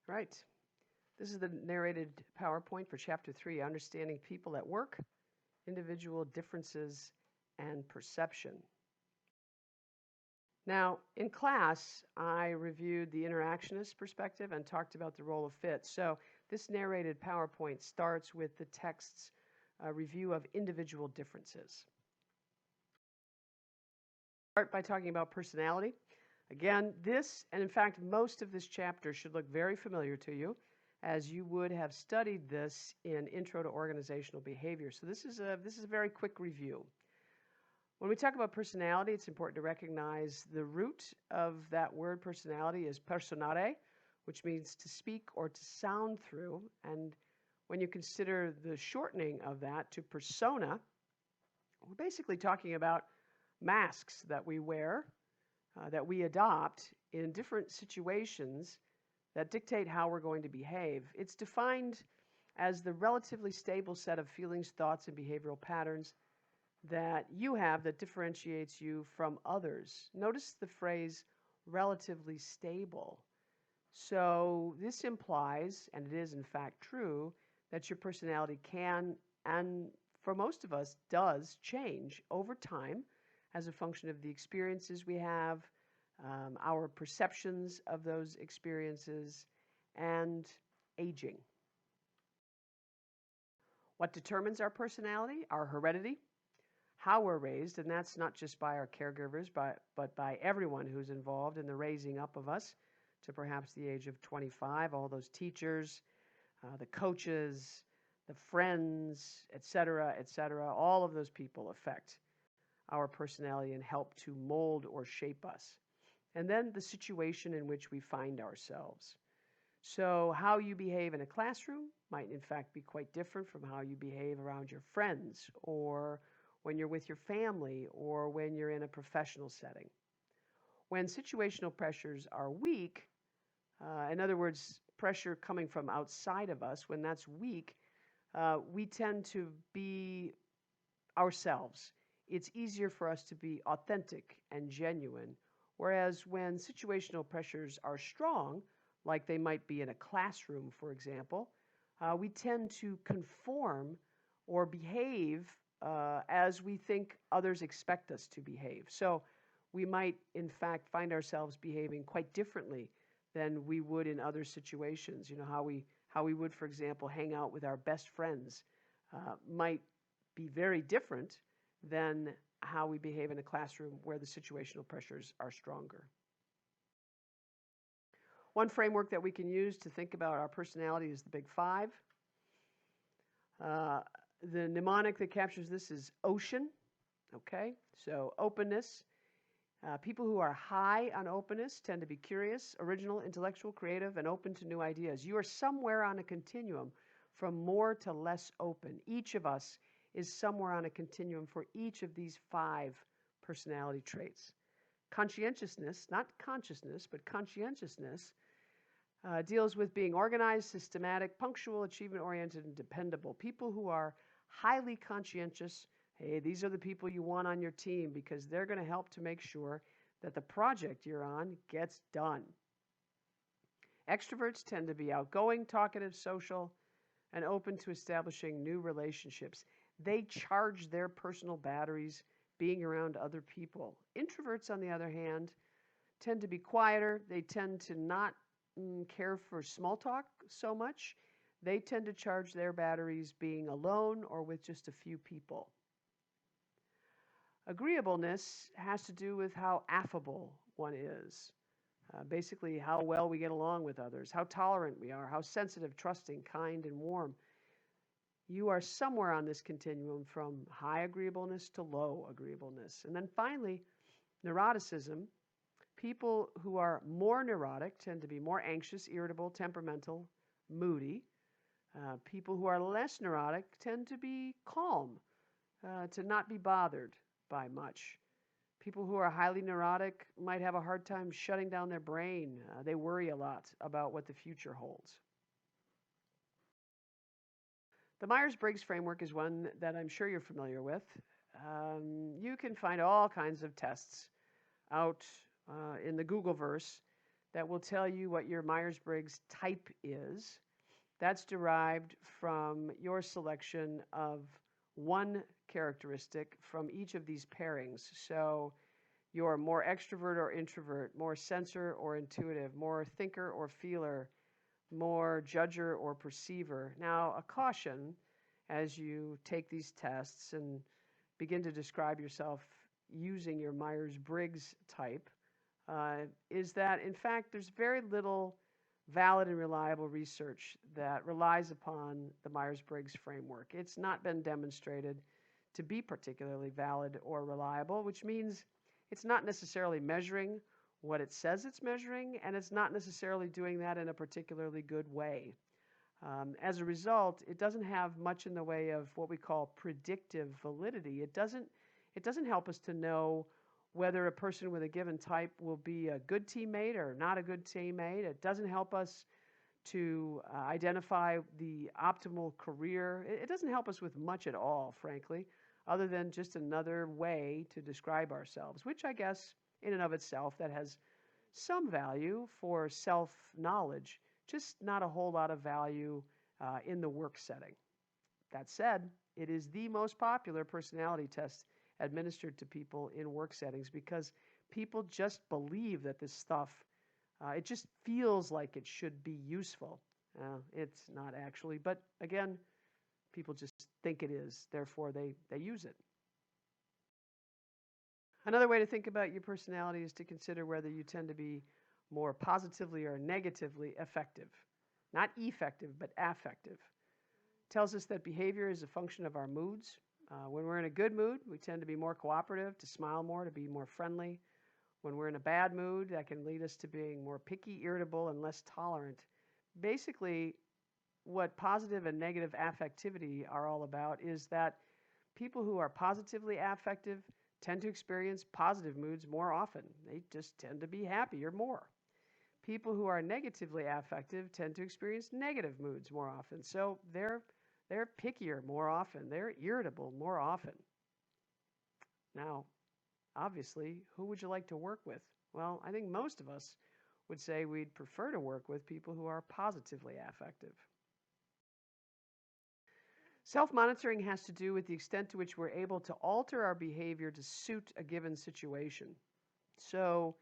Right. This is the narrated PowerPoint for Chapter 3, Understanding People at Work, Individual Differences and Perception. Now, in class, I reviewed the interactionist perspective and talked about the role of fit. So this narrated PowerPoint starts with the text's review of individual differences. Start by talking about personality. Again, this, and in fact, most of this chapter should look very familiar to you, as you would have studied this in Intro to Organizational Behavior. So this is a very quick review. When we talk about personality, it's important to recognize the root of that word personality is personare, which means to speak or to sound through. And when you consider the shortening of that to persona, we're basically talking about masks that we wear, that we adopt in different situations that dictate how we're going to behave. It's defined as the relatively stable set of feelings, thoughts, and behavioral patterns that you have that differentiates you from others. Notice the phrase relatively stable. So this implies, and it is in fact true, that your personality can, and for most of us does, change over time as a function of the experiences we have, our perceptions of those experiences, and aging. What determines our personality? Our heredity, how we're raised, and that's not just by our caregivers, but by everyone who's involved in the raising up of us to perhaps the age of 25, all those teachers, the coaches, the friends, etc., all of those people affect our personality and help to mold or shape us. And then the situation in which we find ourselves. So how you behave in a classroom might in fact be quite different from how you behave around your friends, or when you're with your family, or when you're in a professional setting. When situational pressures are weak, in other words, pressure coming from outside of us, when that's weak, we tend to be ourselves. It's easier for us to be authentic and genuine. Whereas when situational pressures are strong, like they might be in a classroom, for example, we tend to conform or behave as we think others expect us to behave. So we might, in fact, find ourselves behaving quite differently than we would in other situations. You know, how we would, for example, hang out with our best friends might be very different than how we behave in a classroom where the situational pressures are stronger. One framework that we can use to think about our personality is the Big Five. The mnemonic that captures this is ocean. Okay, so openness. People who are high on openness tend to be curious, original, intellectual, creative, and open to new ideas. You are somewhere on a continuum from more to less open. Each of us is somewhere on a continuum for each of these 5 personality traits. Conscientiousness, not consciousness, but conscientiousness, deals with being organized, systematic, punctual, achievement-oriented, and dependable. People who are highly conscientious, hey, these are the people you want on your team because they're going to help to make sure that the project you're on gets done. Extroverts tend to be outgoing, talkative, social, and open to establishing new relationships. They charge their personal batteries being around other people. Introverts, on the other hand, tend to be quieter. They tend to not care for small talk so much. They tend to charge their batteries being alone or with just a few people. Agreeableness has to do with how affable one is. Basically, how well we get along with others, how tolerant we are, how sensitive, trusting, kind, and warm. You are somewhere on this continuum from high agreeableness to low agreeableness. And then finally, neuroticism. People who are more neurotic tend to be more anxious, irritable, temperamental, moody. People who are less neurotic tend to be calm, to not be bothered by much. People who are highly neurotic might have a hard time shutting down their brain. They worry a lot about what the future holds. The Myers-Briggs framework is one that I'm sure you're familiar with. You can find all kinds of tests out in the Googleverse that will tell you what your Myers-Briggs type is. That's derived from your selection of one characteristic from each of these pairings. So you're more extrovert or introvert, more sensor or intuitive, more thinker or feeler, more judger or perceiver. Now, a caution as you take these tests and begin to describe yourself using your Myers-Briggs type is that, in fact, there's very little valid and reliable research that relies upon the Myers-Briggs framework. It's not been demonstrated to be particularly valid or reliable, which means it's not necessarily measuring what it says it's measuring, and it's not necessarily doing that in a particularly good way. As a result, it doesn't have much in the way of what we call predictive validity. It doesn't help us to know whether a person with a given type will be a good teammate or not a good teammate. It doesn't help us to identify the optimal career. It doesn't help us with much at all, frankly, other than just another way to describe ourselves, which I guess in and of itself that has some value for self-knowledge, just not a whole lot of value in the work setting. That said, it is the most popular personality test administered to people in work settings because people just believe that this stuff, it just feels like it should be useful. It's not actually, but again, people just think it is, therefore they use it. Another way to think about your personality is to consider whether you tend to be more positively or negatively effective. Not effective, but affective. Tells us that behavior is a function of our moods. When we're in a good mood, we tend to be more cooperative, to smile more, to be more friendly. When we're in a bad mood, that can lead us to being more picky, irritable, and less tolerant. Basically, what positive and negative affectivity are all about is that people who are positively affective tend to experience positive moods more often. They just tend to be happier more. People who are negatively affective tend to experience negative moods more often. So they're pickier more often. They're irritable more often. Now, obviously, who would you like to work with? Well, I think most of us would say we'd prefer to work with people who are positively affective. Self-monitoring has to do with the extent to which we're able to alter our behavior to suit a given situation. So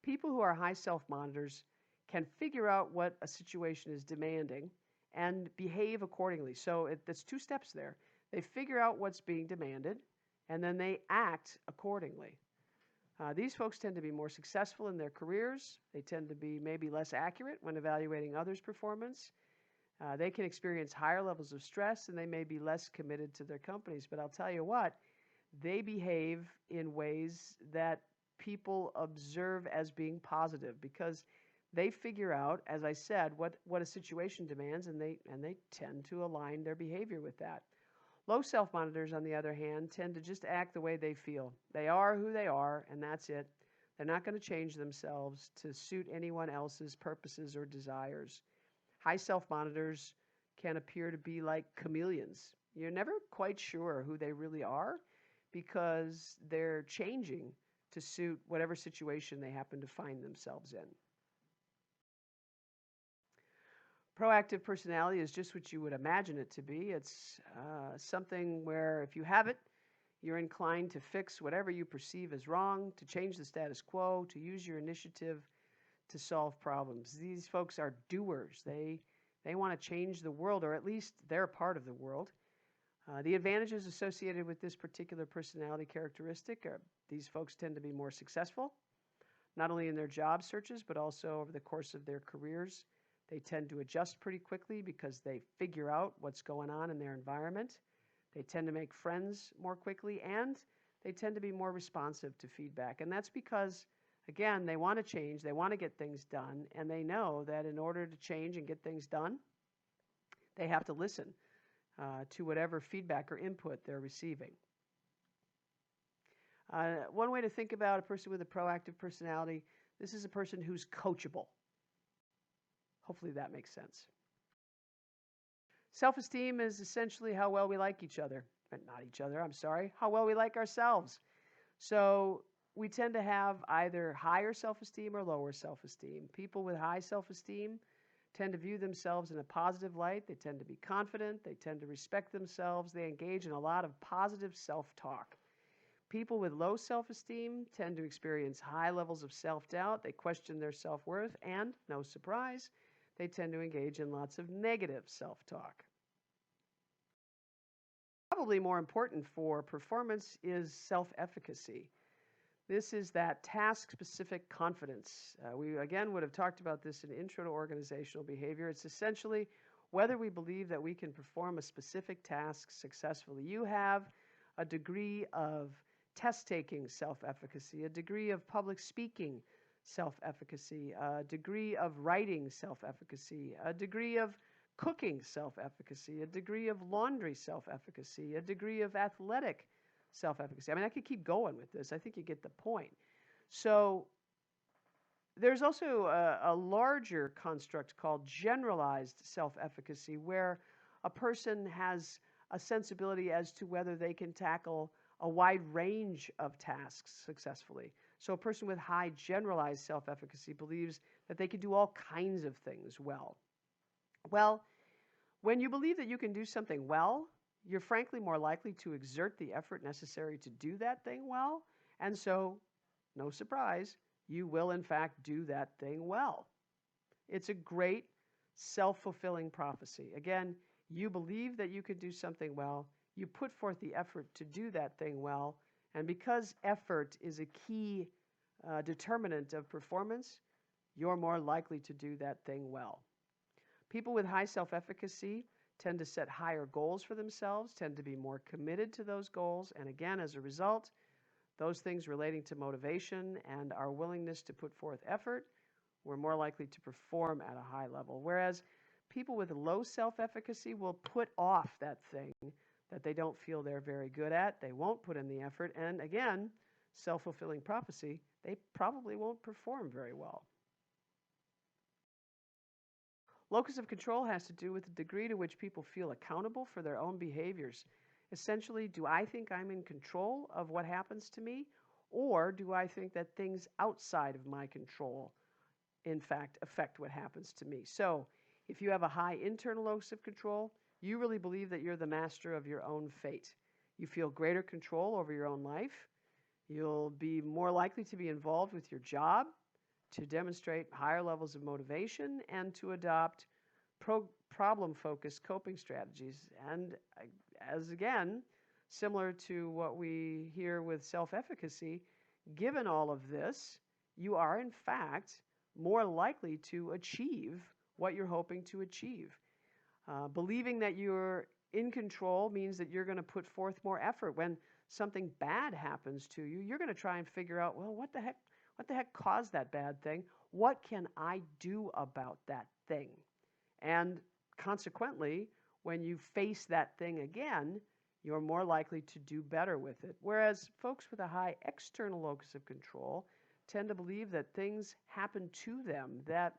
people who are high self-monitors can figure out what a situation is demanding and behave accordingly. So that's two steps there. They figure out what's being demanded, and then they act accordingly. These folks tend to be more successful in their careers. They tend to be maybe less accurate when evaluating others' performance. They can experience higher levels of stress, and they may be less committed to their companies. But I'll tell you what, they behave in ways that people observe as being positive because they figure out, as I said, what a situation demands, and they tend to align their behavior with that. Low self-monitors, on the other hand, tend to just act the way they feel. They are who they are, and that's it. They're not going to change themselves to suit anyone else's purposes or desires. High self-monitors can appear to be like chameleons. You're never quite sure who they really are because they're changing to suit whatever situation they happen to find themselves in. Proactive personality is just what you would imagine it to be. It's something where if you have it, you're inclined to fix whatever you perceive as wrong, to change the status quo, to use your initiative to solve problems. These folks are doers. They want to change the world, or at least they're part of the world. The advantages associated with this particular personality characteristic are these folks tend to be more successful, not only in their job searches, but also over the course of their careers. They tend to adjust pretty quickly because they figure out what's going on in their environment. They tend to make friends more quickly, and they tend to be more responsive to feedback. And that's because, again, they want to change, they want to get things done, and they know that in order to change and get things done, they have to listen to whatever feedback or input they're receiving. One way to think about a person with a proactive personality, this is a person who's coachable. Hopefully that makes sense. Self-esteem is essentially how well we like each other. Not each other, I'm sorry. How well we like ourselves. So we tend to have either higher self-esteem or lower self-esteem. People with high self-esteem tend to view themselves in a positive light. They tend to be confident. They tend to respect themselves. They engage in a lot of positive self-talk. People with low self-esteem tend to experience high levels of self-doubt. They question their self-worth, and, no surprise, they tend to engage in lots of negative self-talk. Probably more important for performance is self-efficacy. This is that task-specific confidence. We, again, would have talked about this in Intro to Organizational Behavior. It's essentially whether we believe that we can perform a specific task successfully. You have a degree of test-taking self-efficacy, a degree of public speaking self-efficacy, a degree of writing self-efficacy, a degree of cooking self-efficacy, a degree of laundry self-efficacy, a degree of athletic self-efficacy. I mean, I could keep going with this. I think you get the point. So there's also a larger construct called generalized self-efficacy, where a person has a sensibility as to whether they can tackle a wide range of tasks successfully. So a person with high generalized self-efficacy believes that they can do all kinds of things well. Well, when you believe that you can do something well, you're frankly more likely to exert the effort necessary to do that thing well. And so, no surprise, you will in fact do that thing well. It's a great self-fulfilling prophecy. Again, you believe that you can do something well, you put forth the effort to do that thing well, and because effort is a key determinant of performance, you're more likely to do that thing well. People with high self-efficacy tend to set higher goals for themselves, tend to be more committed to those goals, and again, as a result, those things relating to motivation and our willingness to put forth effort, we're more likely to perform at a high level. Whereas people with low self-efficacy will put off that thing that they don't feel they're very good at. They won't put in the effort, and again, self-fulfilling prophecy, they probably won't perform very well. Locus of control has to do with the degree to which people feel accountable for their own behaviors. Essentially, do I think I'm in control of what happens to me, or do I think that things outside of my control, in fact, affect what happens to me? So, if you have a high internal locus of control, you really believe that you're the master of your own fate. You feel greater control over your own life. You'll be more likely to be involved with your job, to demonstrate higher levels of motivation, and to adopt problem-focused coping strategies. And as again, similar to what we hear with self-efficacy, given all of this, you are in fact more likely to achieve what you're hoping to achieve. Believing that you're in control means that you're going to put forth more effort. When something bad happens to you, you're going to try and figure out, well, what the heck caused that bad thing? What can I do about that thing? And consequently, when you face that thing again, you're more likely to do better with it. Whereas folks with a high external locus of control tend to believe that things happen to them, that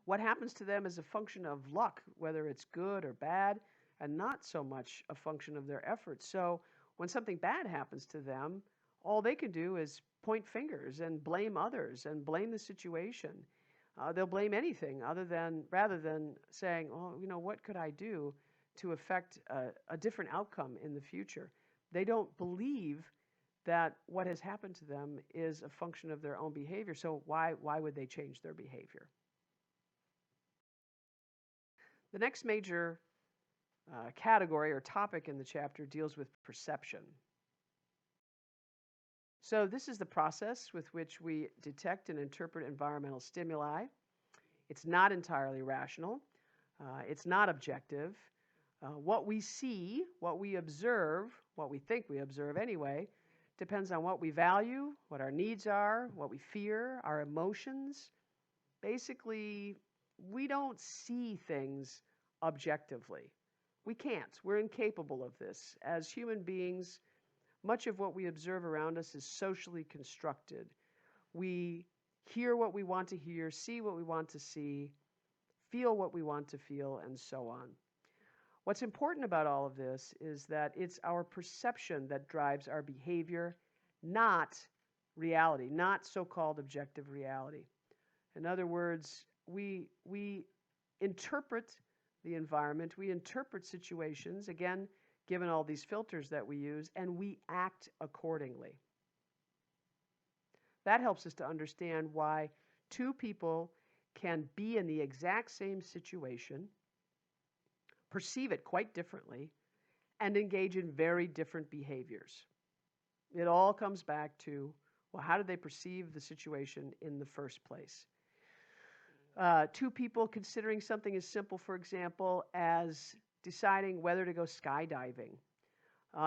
what happens to them is a function of luck, whether it's good or bad, and not so much a function of their efforts. So when something bad happens to them, all they can do is point fingers and blame others and blame the situation. They'll blame anything rather than saying, oh, what could I do to affect a different outcome in the future? They don't believe that what has happened to them is a function of their own behavior. So why would they change their behavior? The next major category or topic in the chapter deals with perception. So this is the process with which we detect and interpret environmental stimuli. It's not entirely rational. It's not objective. What we see, what we observe, what we think we observe anyway, depends on what we value, what our needs are, what we fear, our emotions. Basically, we don't see things objectively. We can't. We're incapable of this. As human beings, much of what we observe around us is socially constructed. We hear what we want to hear, see what we want to see, feel what we want to feel, and so on. What's important about all of this is that it's our perception that drives our behavior not reality, not so-called objective reality. In other words, we interpret the environment, we interpret situations, again, given all these filters that we use, and we act accordingly. That helps us to understand why two people can be in the exact same situation, perceive it quite differently, and engage in very different behaviors. It all comes back to, well, how did they perceive the situation in the first place? Two people considering something as simple, for example, as deciding whether to go skydiving.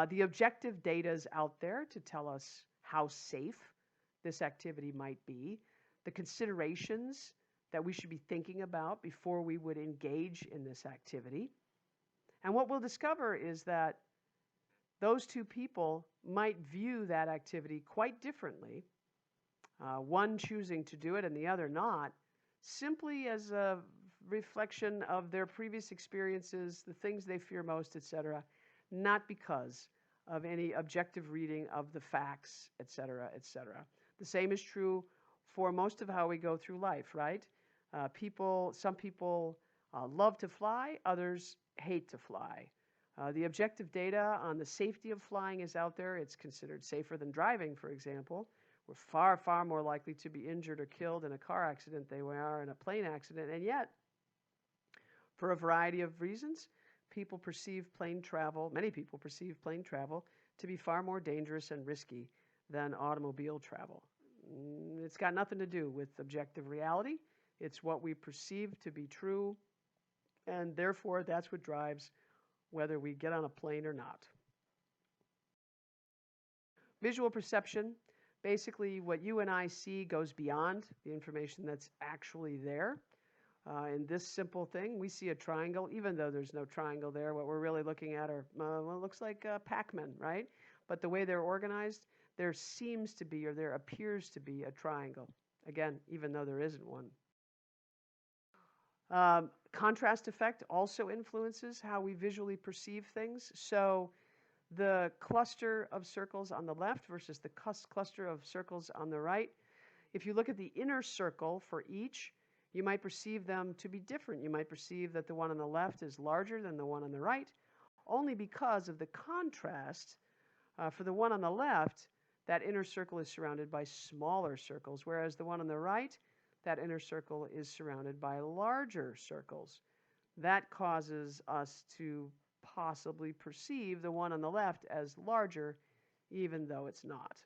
The objective data is out there to tell us how safe this activity might be, the considerations that we should be thinking about before we would engage in this activity. And what we'll discover is that those two people might view that activity quite differently, one choosing to do it and the other not, simply as a reflection of their previous experiences, the things they fear most, etc., not because of any objective reading of the facts, etc., etc. The same is true for most of how we go through life, right? Some people love to fly, others hate to fly. The objective data on the safety of flying is out there. It's considered safer than driving, for example. We're far, far more likely to be injured or killed in a car accident than we are in a plane accident. And yet, for a variety of reasons, people perceive plane travel, many people perceive plane travel to be far more dangerous and risky than automobile travel. It's got nothing to do with objective reality. It's what we perceive to be true, and therefore that's what drives whether we get on a plane or not. Visual perception, basically what you and I see goes beyond the information that's actually there. In this simple thing, we see a triangle, even though there's no triangle there. What we're really looking at are, well, it looks like Pac-Man, right? But the way they're organized, there seems to be, or there appears to be, a triangle. Again, even though there isn't one. Contrast effect also influences how we visually perceive things. So the cluster of circles on the left versus the cluster of circles on the right, if you look at the inner circle for each, you might perceive them to be different. You might perceive that the one on the left is larger than the one on the right, only because of the contrast. For the one on the left, that inner circle is surrounded by smaller circles, whereas the one on the right, that inner circle is surrounded by larger circles. That causes us to possibly perceive the one on the left as larger, even though it's not.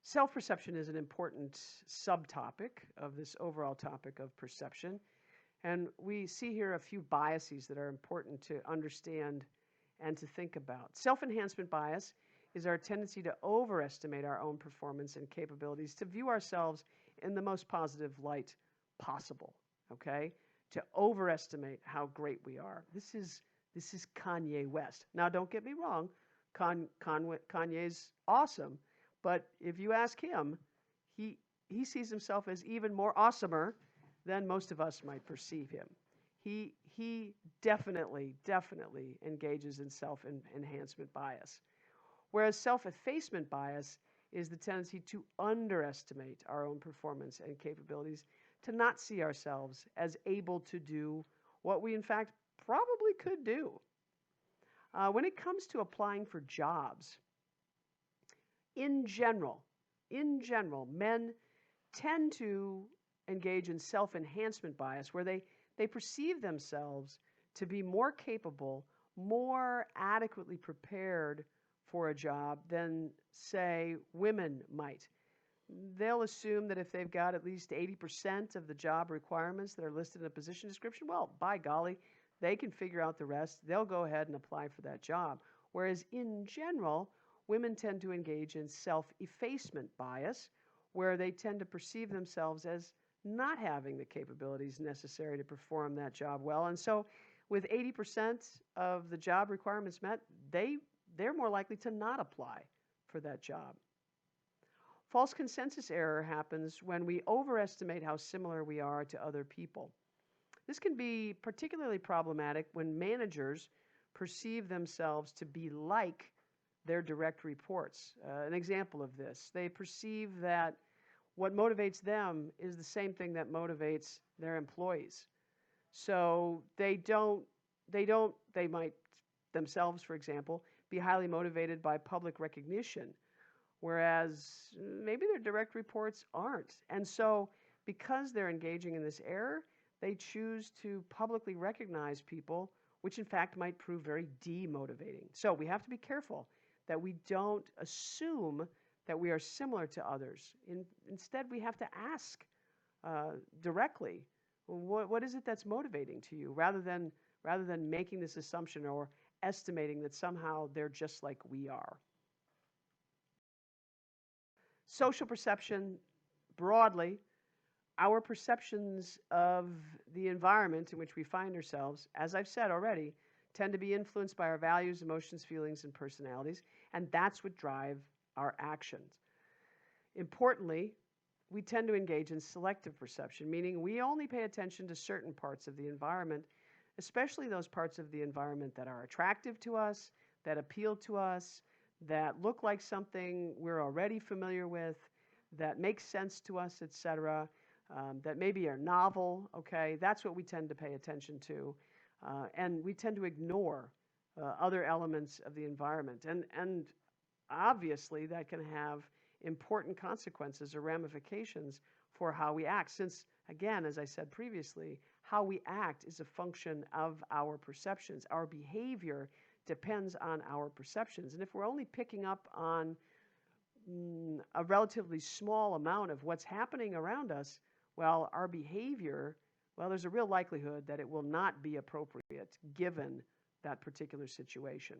Self-perception is an important subtopic of this overall topic of perception. And we see here a few biases that are important to understand and to think about. Self-enhancement bias is our tendency to overestimate our own performance and capabilities, to view ourselves in the most positive light possible, okay? To overestimate how great we are. This is Kanye West. Now, don't get me wrong, Kanye's awesome, but if you ask him, he sees himself as even more awesomer than most of us might perceive him. He definitely engages in self-enhancement bias. Whereas self-effacement bias is the tendency to underestimate our own performance and capabilities, to not see ourselves as able to do what we in fact probably could do. When it comes to applying for jobs, in general, men tend to engage in self-enhancement bias, where they perceive themselves to be more capable, more adequately prepared for a job than, say, women might. They'll assume that if they've got at least 80% of the job requirements that are listed in a position description, well, by golly, they can figure out the rest. They'll go ahead and apply for that job. Whereas in general, women tend to engage in self-effacement bias, where they tend to perceive themselves as not having the capabilities necessary to perform that job well. And so with 80% of the job requirements met, they're more likely to not apply for that job. False consensus error happens when we overestimate how similar we are to other people. This can be particularly problematic when managers perceive themselves to be like their direct reports. An example of this, they perceive that what motivates them is the same thing that motivates their employees. So they might themselves, for example, be highly motivated by public recognition, whereas maybe their direct reports aren't. And so because they're engaging in this error, they choose to publicly recognize people, which in fact might prove very demotivating. So we have to be careful that we don't assume that we are similar to others. Instead, we have to ask directly, what is it that's motivating to you, rather than making this assumption or estimating that somehow they're just like we are. Social perception, broadly, our perceptions of the environment in which we find ourselves, as I've said already, tend to be influenced by our values, emotions, feelings, and personalities, and that's what drive our actions. Importantly, we tend to engage in selective perception, meaning we only pay attention to certain parts of the environment, especially those parts of the environment that are attractive to us, that appeal to us, that look like something we're already familiar with, that makes sense to us, etc., that maybe are novel, okay? That's what we tend to pay attention to. And we tend to ignore other elements of the environment. And obviously, that can have important consequences or ramifications for how we act, since, again, as I said previously, how we act is a function of our perceptions. Our behavior depends on our perceptions. And if we're only picking up on a relatively small amount of what's happening around us, well, our behavior, well, there's a real likelihood that it will not be appropriate given that particular situation.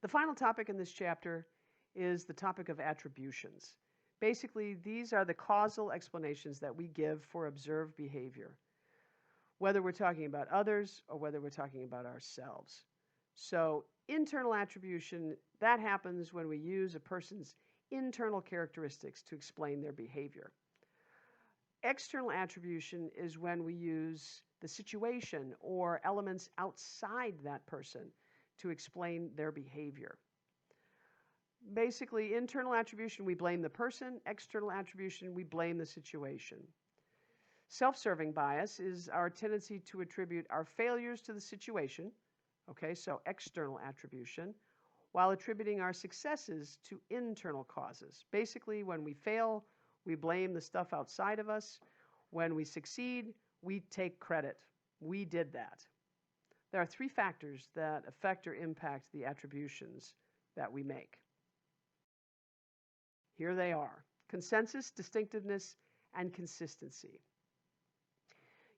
The final topic in this chapter is the topic of attributions. Basically, these are the causal explanations that we give for observed behavior, whether we're talking about others or whether we're talking about ourselves. So internal attribution, that happens when we use a person's internal characteristics to explain their behavior. External attribution is when we use the situation or elements outside that person to explain their behavior. Basically, internal attribution, we blame the person. External attribution, we blame the situation. Self-serving bias is our tendency to attribute our failures to the situation, okay, so external attribution, while attributing our successes to internal causes. Basically, when we fail, we blame the stuff outside of us. When we succeed, we take credit. We did that. There are three factors that affect or impact the attributions that we make. Here they are: consensus, distinctiveness, and consistency.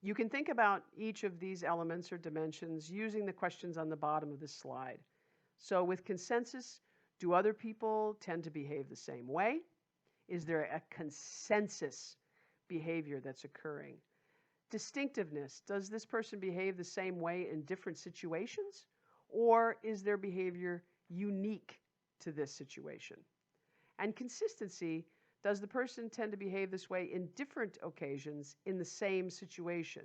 You can think about each of these elements or dimensions using the questions on the bottom of this slide. So with consensus, do other people tend to behave the same way? Is there a consensus behavior that's occurring? Distinctiveness, does this person behave the same way in different situations? Or is their behavior unique to this situation? And consistency, does the person tend to behave this way in different occasions in the same situation?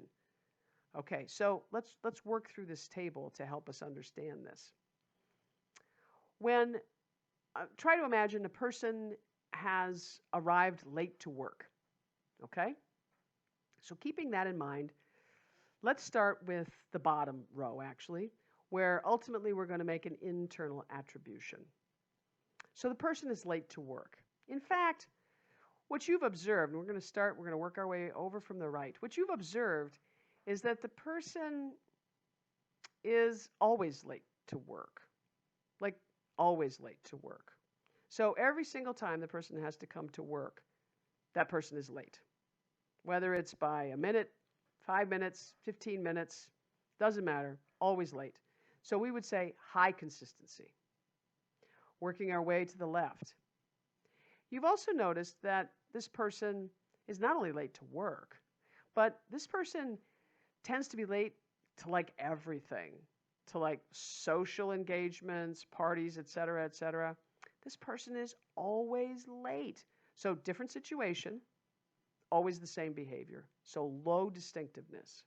Okay, so let's work through this table to help us understand this. When, try to imagine a person has arrived late to work, okay? So keeping that in mind, let's start with the bottom row, actually, where ultimately we're going to make an internal attribution. So the person is late to work. In fact, what you've observed, and we're going to work our way over from the right. What you've observed is that the person is always late to work, like always late to work. So every single time the person has to come to work, that person is late. Whether it's by a minute, 5 minutes, 15 minutes, doesn't matter, always late. So we would say high consistency. Working our way to the left. You've also noticed that this person is not only late to work, but this person tends to be late to like everything, to like social engagements, parties, etc., etc. This person is always late. So different situation, always the same behavior. So low distinctiveness.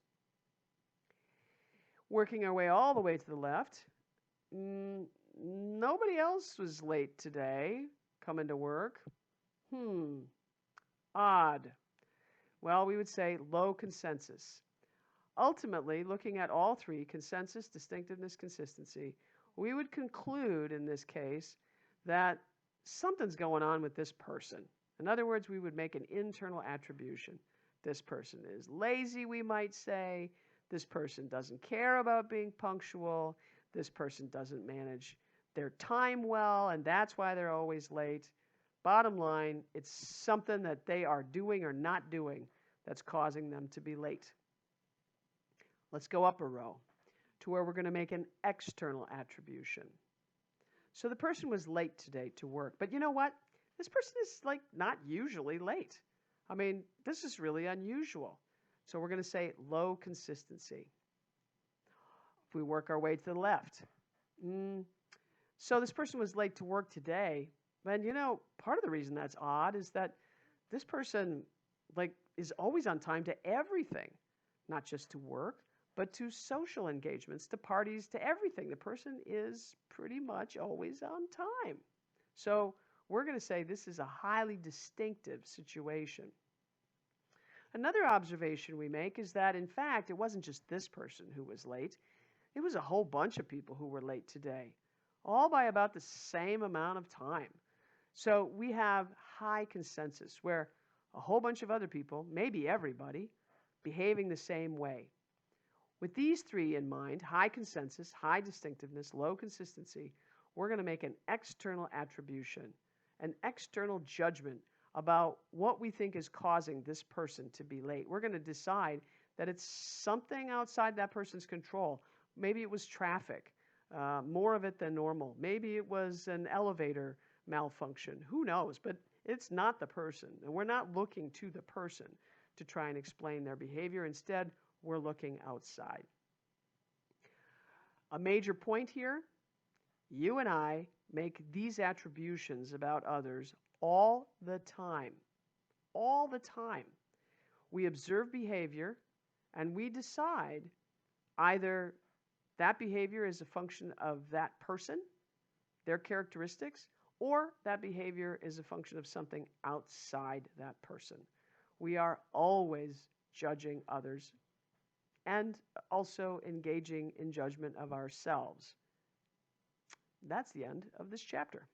Working our way all the way to the left, Nobody else was late today coming to work. Odd. Well, we would say low consensus. Ultimately, looking at all three, consensus, distinctiveness, consistency, we would conclude in this case that something's going on with this person. In other words, we would make an internal attribution. This person is lazy, we might say. This person doesn't care about being punctual. This person doesn't manage their time well, and that's why they're always late. Bottom line, it's something that they are doing or not doing that's causing them to be late. Let's go up a row to where we're going to make an external attribution. So the person was late today to work, but you know what? This person is like not usually late. I mean, this is really unusual. So we're going to say low consistency. If we work our way to the left. So this person was late to work today, and you know, part of the reason that's odd is that this person is always on time to everything, not just to work, but to social engagements, to parties, to everything. The person is pretty much always on time. So we're going to say this is a highly distinctive situation. Another observation we make is that, in fact, it wasn't just this person who was late. It was a whole bunch of people who were late today, all by about the same amount of time. So we have high consensus where a whole bunch of other people, maybe everybody, behaving the same way. With these three in mind, high consensus, high distinctiveness, low consistency, we're going to make an external attribution, an external judgment about what we think is causing this person to be late. We're going to decide that it's something outside that person's control. Maybe it was traffic, more of it than normal. Maybe it was an elevator malfunction. Who knows? But it's not the person. And we're not looking to the person to try and explain their behavior. Instead, we're looking outside. A major point here, you and I make these attributions about others all the time. All the time. We observe behavior and we decide either that behavior is a function of that person, their characteristics, or that behavior is a function of something outside that person. We are always judging others and also engaging in judgment of ourselves. That's the end of this chapter.